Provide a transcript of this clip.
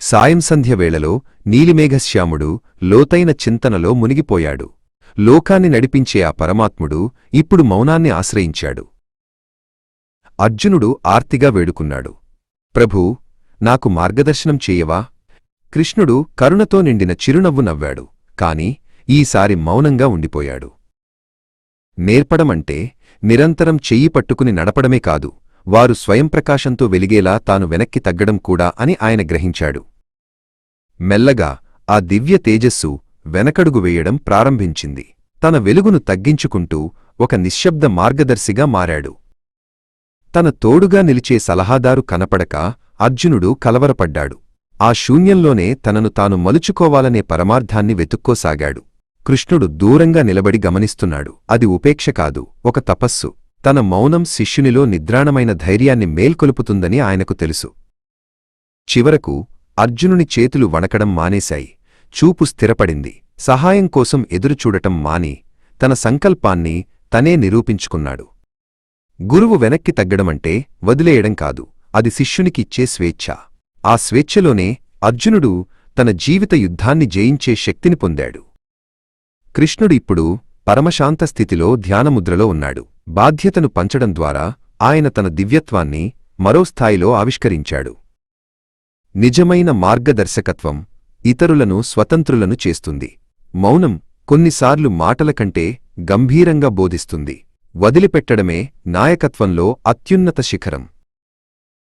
సాయం సంధ్యవేళలో నీలిమేఘశ్యాముడు లోతైన చింతనలో మునిగిపోయాడు. లోకాన్ని నడిపించే ఆ పరమాత్ముడు ఇప్పుడు మౌనాన్ని ఆశ్రయించాడు. అర్జునుడు ఆర్తిగా వేడుకున్నాడు. ప్రభూ, నాకు మార్గదర్శనం చేయవా? కృష్ణుడు కరుణతో నిండిన చిరునవ్వు నవ్వాడు. కాని ఈసారి మౌనంగా ఉండిపోయాడు. నేర్పడమంటే నిరంతరం చెయ్యి పట్టుకుని నడపడమే కాదు, వారు స్వయంప్రకాశంతో వెలిగేలా తాను వెనక్కి తగ్గడం కూడా అని ఆయన గ్రహించాడు. మెల్లగా ఆ దివ్య తేజస్సు వెనకడుగు వేయడం ప్రారంభించింది. తన వెలుగును తగ్గించుకుంటూ ఒక నిశ్శబ్ద మార్గదర్శిగా మారాడు. తన తోడుగా నిలిచే సలహాదారు కనపడక అర్జునుడు కలవరపడ్డాడు. ఆ శూన్యంలోనే తనను తాను మలుచుకోవాలనే పరమార్థాన్ని వెతుక్కోసాగాడు. కృష్ణుడు దూరంగా నిలబడి గమనిస్తున్నాడు. అది ఉపేక్ష కాదు, ఒక తపస్సు. తన మౌనం శిష్యునిలో నిద్రాణమైన ధైర్యాన్ని మేల్కొలుపుతుందని ఆయనకు తెలుసు. చివరకు అర్జునుని చేతులు వణకడం మానేశాయి. చూపు స్థిరపడింది. సహాయం కోసం ఎదురుచూడటం మాని తన సంకల్పాన్ని తనే నిరూపించుకున్నాడు. గురువు వెనక్కి తగ్గడమంటే వదిలేయడం కాదు, అది శిష్యునికి ఇచ్చే స్వేచ్ఛ. ఆ స్వేచ్ఛలోనే అర్జునుడు తన జీవిత యుద్ధాన్ని జయించే శక్తిని పొందాడు. కృష్ణుడు ఇప్పుడు పరమశాంత స్థితిలో ధ్యానముద్రలో ఉన్నాడు. బాధ్యతను పంచడం ద్వారా ఆయన తన దివ్యత్వాన్ని మరో స్థాయిలో ఆవిష్కరించాడు. నిజమైన మార్గదర్శకత్వం ఇతరులను స్వతంత్రులను చేస్తుంది. మౌనం కొన్నిసార్లు మాటల కంటే గంభీరంగా బోధిస్తుంది. వదిలిపెట్టడమే నాయకత్వంలో అత్యున్నత శిఖరం.